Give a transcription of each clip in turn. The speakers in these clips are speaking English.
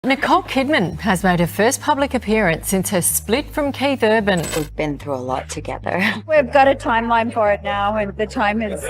Nicole Kidman has made her first public appearance since her split from Keith Urban. We've been through a lot together. We've got a timeline for it now, and the time is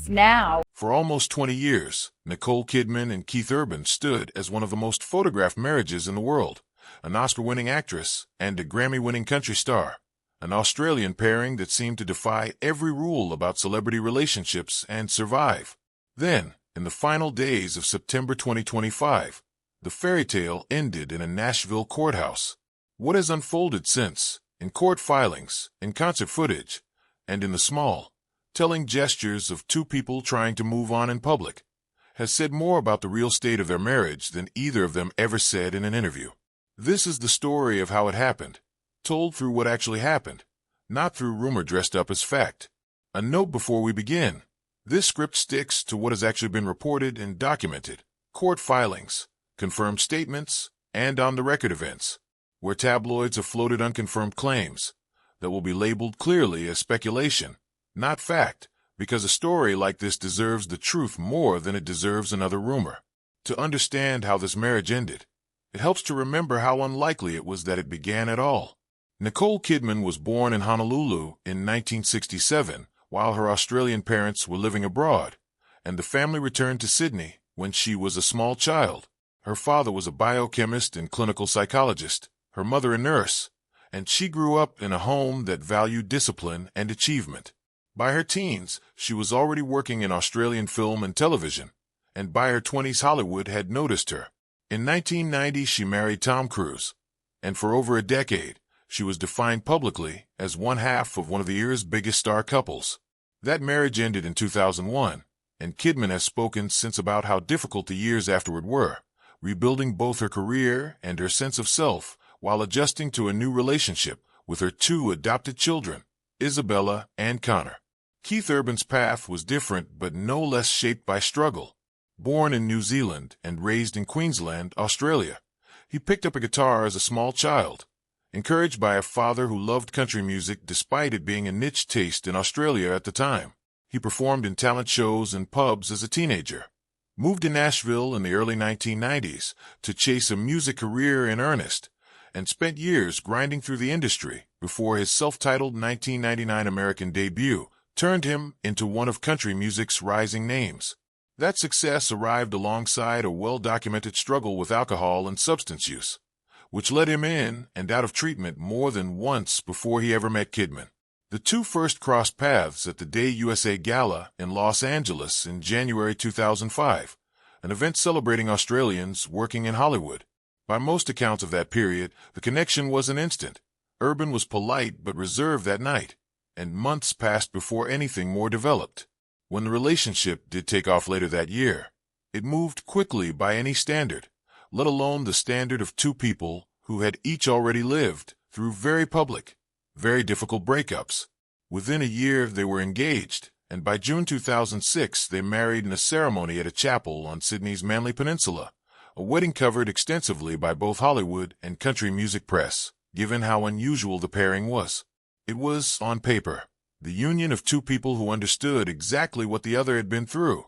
now. For almost 20 years, Nicole Kidman and Keith Urban stood as one of the most photographed marriages in the world, an Oscar-winning actress and a Grammy-winning country star, an Australian pairing that seemed to defy every rule about celebrity relationships and survive. Then, in the final days of September 2025, the fairy tale ended in a Nashville courthouse. What has unfolded since, in court filings, in concert footage, and in the small, telling gestures of two people trying to move on in public, has said more about the real state of their marriage than either of them ever said in an interview. This is the story of how it happened, told through what actually happened, not through rumor dressed up as fact. A note before we begin. This script sticks to what has actually been reported and documented, court filings, confirmed statements, and on-the-record events, where tabloids have floated unconfirmed claims that will be labeled clearly as speculation, not fact, because a story like this deserves the truth more than it deserves another rumor. To understand how this marriage ended, it helps to remember how unlikely it was that it began at all. Nicole Kidman was born in Honolulu in 1967, while her Australian parents were living abroad, and the family returned to Sydney when she was a small child. Her father was a biochemist and clinical psychologist, her mother a nurse, and she grew up in a home that valued discipline and achievement. By her teens, she was already working in Australian film and television, and by her 20s Hollywood had noticed her. In 1990, she married Tom Cruise, and for over a decade, she was defined publicly as one half of one of the era's biggest star couples. That marriage ended in 2001, and Kidman has spoken since about how difficult the years afterward were, rebuilding both her career and her sense of self while adjusting to a new relationship with her two adopted children, Isabella and Connor. Keith Urban's path was different but no less shaped by struggle. Born in New Zealand and raised in Queensland, Australia, he picked up a guitar as a small child, encouraged by a father who loved country music despite it being a niche taste in Australia at the time. He performed in talent shows and pubs as a teenager, moved to Nashville in the early 1990s to chase a music career in earnest, and spent years grinding through the industry before his self-titled 1999 American debut turned him into one of country music's rising names. That success arrived alongside a well-documented struggle with alcohol and substance use, which led him in and out of treatment more than once before he ever met Kidman. The two first crossed paths at the Day USA Gala in Los Angeles in January 2005, an event celebrating Australians working in Hollywood. By most accounts of that period, the connection wasn't instant. Urban was polite but reserved that night, and months passed before anything more developed. When the relationship did take off later that year, it moved quickly by any standard, let alone the standard of two people who had each already lived through very public, very difficult breakups. Within a year, they were engaged, and by June 2006, they married in a ceremony at a chapel on Sydney's Manly Peninsula, a wedding covered extensively by both Hollywood and country music press, given how unusual the pairing was. It was, on paper, the union of two people who understood exactly what the other had been through.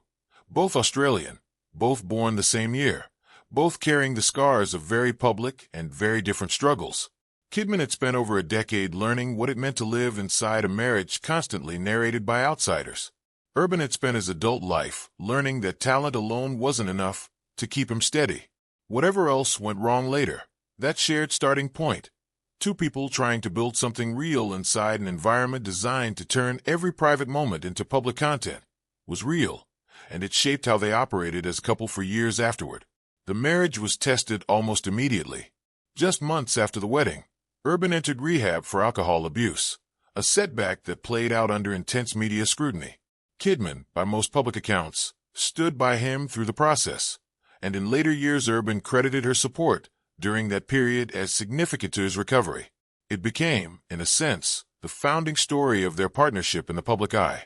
Both Australian, both born the same year, both carrying the scars of very public and very different struggles. Kidman had spent over a decade learning what it meant to live inside a marriage constantly narrated by outsiders. Urban had spent his adult life learning that talent alone wasn't enough to keep him steady. Whatever else went wrong later, that shared starting point, two people trying to build something real inside an environment designed to turn every private moment into public content, was real, and it shaped how they operated as a couple for years afterward. The marriage was tested almost immediately. Just months after the wedding, Urban entered rehab for alcohol abuse, a setback that played out under intense media scrutiny. Kidman, by most public accounts, stood by him through the process, and in later years Urban credited her support during that period as significant to his recovery. It became, in a sense, the founding story of their partnership in the public eye,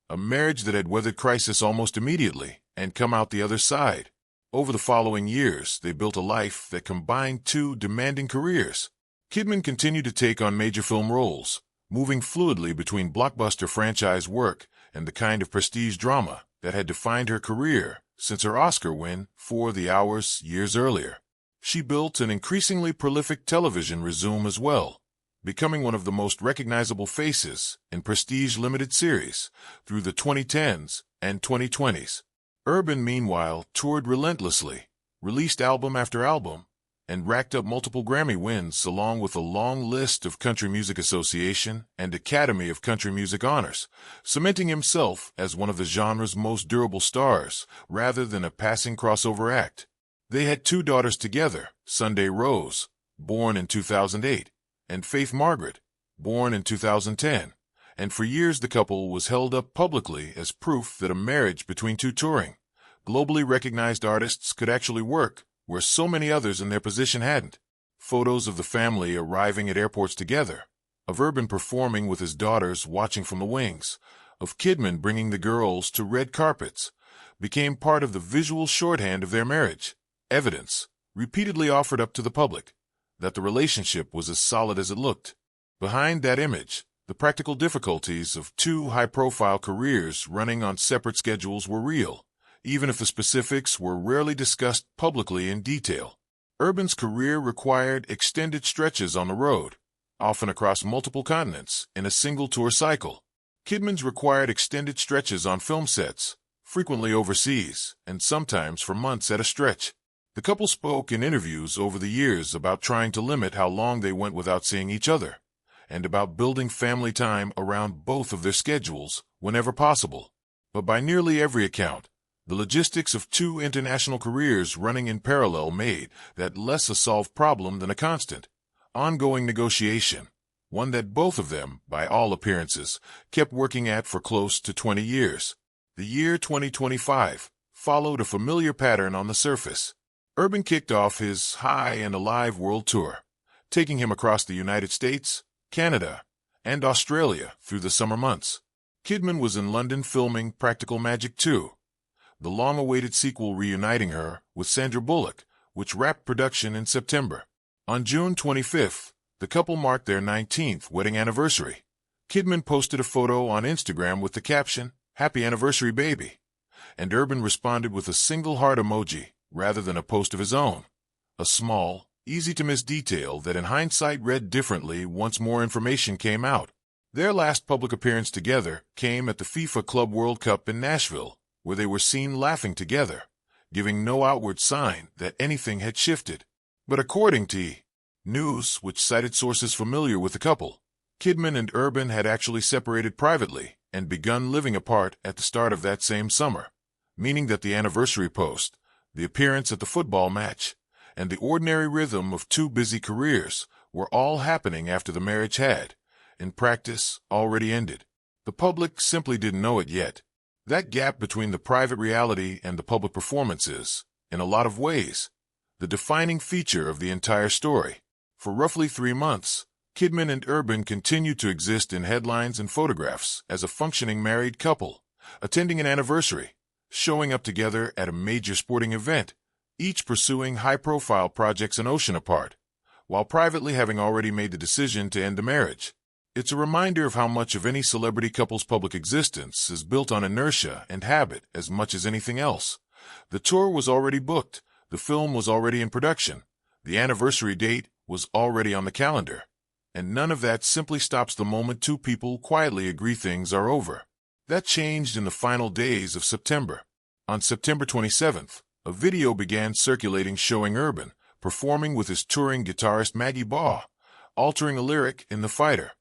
a marriage that had weathered crisis almost immediately and come out the other side. Over the following years, they built a life that combined two demanding careers. Kidman continued to take on major film roles, moving fluidly between blockbuster franchise work and the kind of prestige drama that had defined her career since her Oscar win for The Hours years earlier. She built an increasingly prolific television resume as well, becoming one of the most recognizable faces in prestige limited series through the 2010s and 2020s. Urban, meanwhile, toured relentlessly, released album after album, and racked up multiple Grammy wins along with a long list of Country Music Association and Academy of Country Music honors, cementing himself as one of the genre's most durable stars rather than a passing crossover act. They had 2 daughters together, Sunday Rose, born in 2008, and Faith Margaret, born in 2010, and for years the couple was held up publicly as proof that a marriage between 2 touring, globally recognized artists could actually work where so many others in their position hadn't. Photos of the family arriving at airports together, of Urban performing with his daughters watching from the wings, of Kidman bringing the girls to red carpets, became part of the visual shorthand of their marriage, evidence, repeatedly offered up to the public, that the relationship was as solid as it looked. Behind that image, the practical difficulties of 2 high-profile careers running on separate schedules were real, even if the specifics were rarely discussed publicly in detail. Urban's career required extended stretches on the road, often across multiple continents in a single tour cycle. Kidman's required extended stretches on film sets, frequently overseas, and sometimes for months at a stretch. The couple spoke in interviews over the years about trying to limit how long they went without seeing each other, and about building family time around both of their schedules whenever possible. But by nearly every account, the logistics of 2 international careers running in parallel made that less a solved problem than a constant, ongoing negotiation, one that both of them, by all appearances, kept working at for close to 20 years. The year 2025 followed a familiar pattern on the surface. Urban kicked off his High and Alive World Tour, taking him across the United States, Canada, and Australia through the summer months. Kidman was in London filming Practical Magic 2, the long-awaited sequel reuniting her with Sandra Bullock, which wrapped production in September. On June 25th, the couple marked their 19th wedding anniversary. Kidman posted a photo on Instagram with the caption, "Happy Anniversary, Baby," and Urban responded with a single heart emoji rather than a post of his own. A small, easy-to-miss detail that in hindsight read differently once more information came out. Their last public appearance together came at the FIFA Club World Cup in Nashville, where they were seen laughing together, giving no outward sign that anything had shifted. But according to E! News, which cited sources familiar with the couple, Kidman and Urban had actually separated privately and begun living apart at the start of that same summer, meaning that the anniversary post, the appearance at the football match, and the ordinary rhythm of 2 busy careers were all happening after the marriage had, in practice, already ended. The public simply didn't know it yet. That gap between the private reality and the public performance is, in a lot of ways, the defining feature of the entire story. For roughly 3 months, Kidman and Urban continued to exist in headlines and photographs as a functioning married couple, attending an anniversary, showing up together at a major sporting event, each pursuing high-profile projects an ocean apart, while privately having already made the decision to end the marriage. It's a reminder of how much of any celebrity couple's public existence is built on inertia and habit as much as anything else. The tour was already booked, the film was already in production, the anniversary date was already on the calendar, and none of that simply stops the moment 2 people quietly agree things are over. That changed in the final days of September. On September 27th, a video began circulating showing Urban performing with his touring guitarist Maggie Baugh, altering a lyric in The Fighter,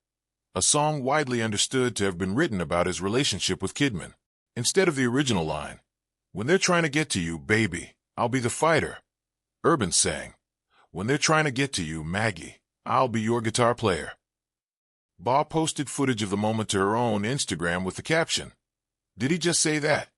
a song widely understood to have been written about his relationship with Kidman. Instead of the original line, "When they're trying to get to you, baby, I'll be the fighter," Urban sang, "When they're trying to get to you, Maggie, I'll be your guitar player." Baugh posted footage of the moment to her own Instagram with the caption, "Did he just say that?"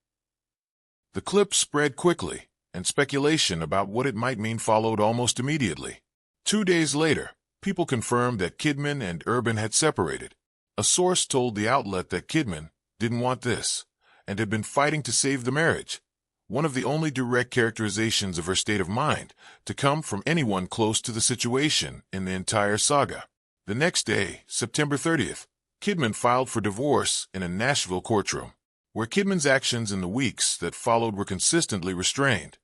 The clip spread quickly, and speculation about what it might mean followed almost immediately. 2 days later, people confirmed that Kidman and Urban had separated. A source told the outlet that Kidman didn't want this, and had been fighting to save the marriage, one of the only direct characterizations of her state of mind to come from anyone close to the situation in the entire saga. The next day, September 30th, Kidman filed for divorce in a Nashville courtroom. where Kidman's actions in the weeks that followed were consistently restrained.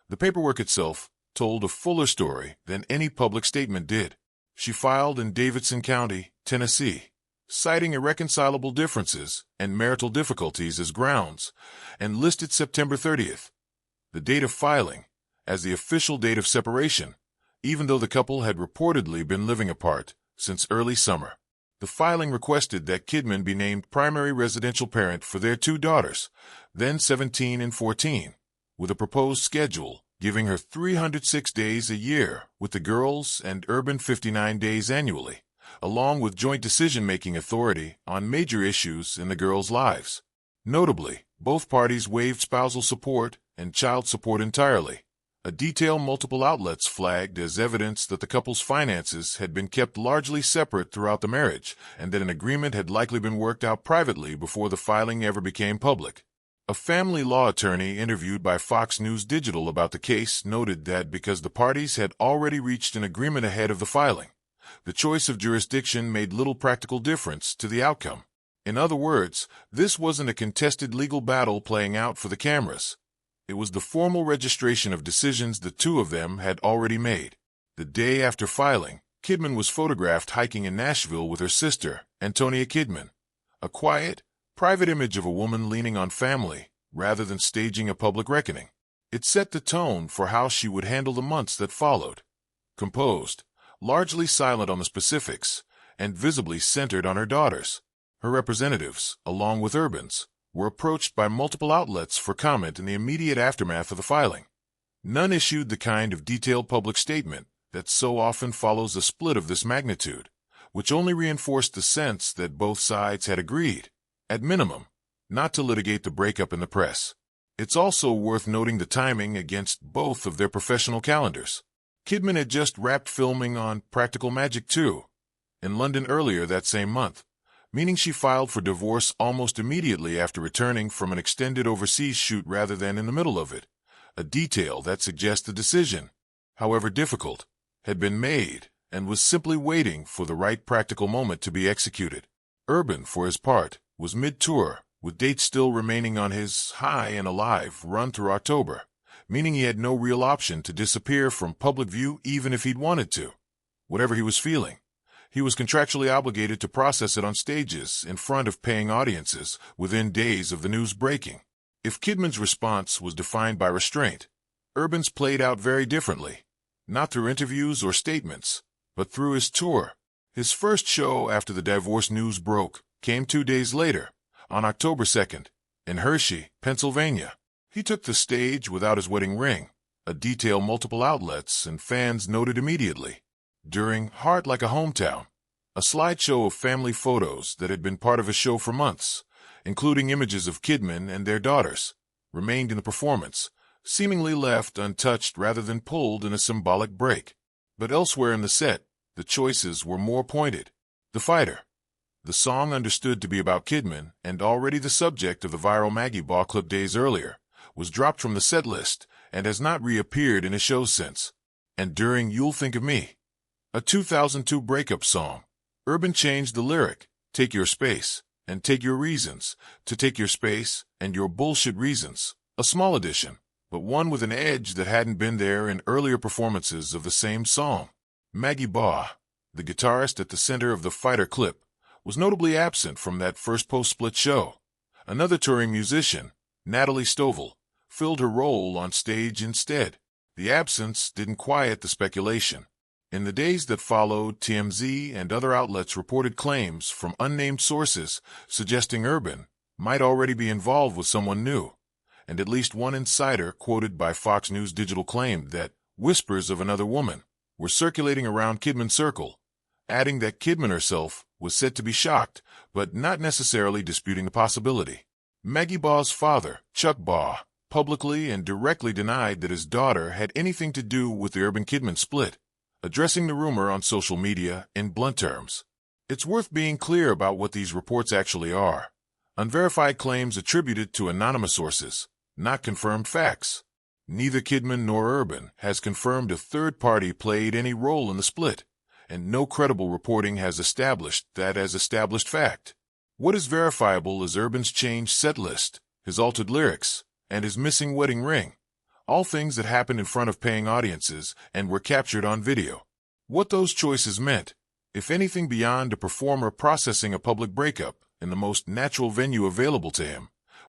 The paperwork itself told a fuller story than any public statement did. She filed in Davidson County, Tennessee, citing irreconcilable differences and marital difficulties as grounds, and listed September 30th, the date of filing, as the official date of separation, even though the couple had reportedly been living apart since early summer. The filing requested that Kidman be named primary residential parent for their two daughters, then 17 and 14, with a proposed schedule giving her 306 days a year with the girls and Urban 59 days annually, along with joint decision-making authority on major issues in the girls' lives. Notably, both parties waived spousal support and child support entirely, a detail multiple outlets flagged as evidence that the couple's finances had been kept largely separate throughout the marriage and that an agreement had likely been worked out privately before the filing ever became public. A family law attorney interviewed by Fox News Digital about the case noted that because the parties had already reached an agreement ahead of the filing, the choice of jurisdiction made little practical difference to the outcome. In other words, this wasn't a contested legal battle playing out for the cameras. It was the formal registration of decisions the two of them had already made. The day after filing, Kidman was photographed hiking in Nashville with her sister, Antonia Kidman, a quiet, private image of a woman leaning on family rather than staging a public reckoning. It set the tone for how she would handle the months that followed. Composed, largely silent on the specifics, and visibly centered on her daughters. Her representatives, along with Urban's, were approached by multiple outlets for comment in the immediate aftermath of the filing. None issued the kind of detailed public statement that so often follows a split of this magnitude, which only reinforced the sense that both sides had agreed, at minimum, not to litigate the breakup in the press. It's also worth noting the timing against both of their professional calendars. Kidman had just wrapped filming on Practical Magic 2 in London earlier that same month, meaning she filed for divorce almost immediately after returning from an extended overseas shoot rather than in the middle of it, a detail that suggests the decision, however difficult, had been made and was simply waiting for the right practical moment to be executed. Urban, for his part, was mid-tour, with dates still remaining on his High and Alive run through October, meaning he had no real option to disappear from public view even if he'd wanted to. Whatever he was feeling, he was contractually obligated to process it on stages in front of paying audiences within days of the news breaking. If Kidman's response was defined by restraint, Urban's played out very differently, not through interviews or statements, but through his tour. His first show after the divorce news broke came 2 days later, on October 2nd, in Hershey, Pennsylvania. He took the stage without his wedding ring, a detail multiple outlets and fans noted immediately. During Heart Like a Hometown, a slideshow of family photos that had been part of his show for months, including images of Kidman and their daughters, remained in the performance, seemingly left untouched rather than pulled in a symbolic break. But elsewhere in the set, the choices were more pointed. The Fighter, the song understood to be about Kidman and already the subject of the viral Maggie Baugh clip days earlier, was dropped from the set list and has not reappeared in his shows since. And during You'll Think of Me, a 2002 breakup song, Urban changed the lyric, "Take your space, and take your reasons," to "Take your space, and your bullshit reasons," a small addition, but one with an edge that hadn't been there in earlier performances of the same song. Maggie Baugh, the guitarist at the center of the Fighter clip, was notably absent from that first post-split show. Another touring musician, Natalie Stovall, filled her role on stage instead. The absence didn't quiet the speculation. In the days that followed, TMZ and other outlets reported claims from unnamed sources suggesting Urban might already be involved with someone new, and at least one insider quoted by Fox News Digital claimed that whispers of another woman were circulating around Kidman's circle, adding that Kidman herself was said to be shocked, but not necessarily disputing the possibility. Maggie Baugh's father, Chuck Baugh, publicly and directly denied that his daughter had anything to do with the Urban-Kidman split, addressing the rumor on social media in blunt terms. It's worth being clear about what these reports actually are. Unverified claims attributed to anonymous sources, not confirmed facts. Neither Kidman nor Urban has confirmed a third party played any role in the split, and no credible reporting has established that as established fact. What is verifiable is Urban's changed set list, his altered lyrics, and his missing wedding ring. All things that happened in front of paying audiences and were captured on video. What those choices meant, if anything beyond a performer processing a public breakup in the most natural venue available to him.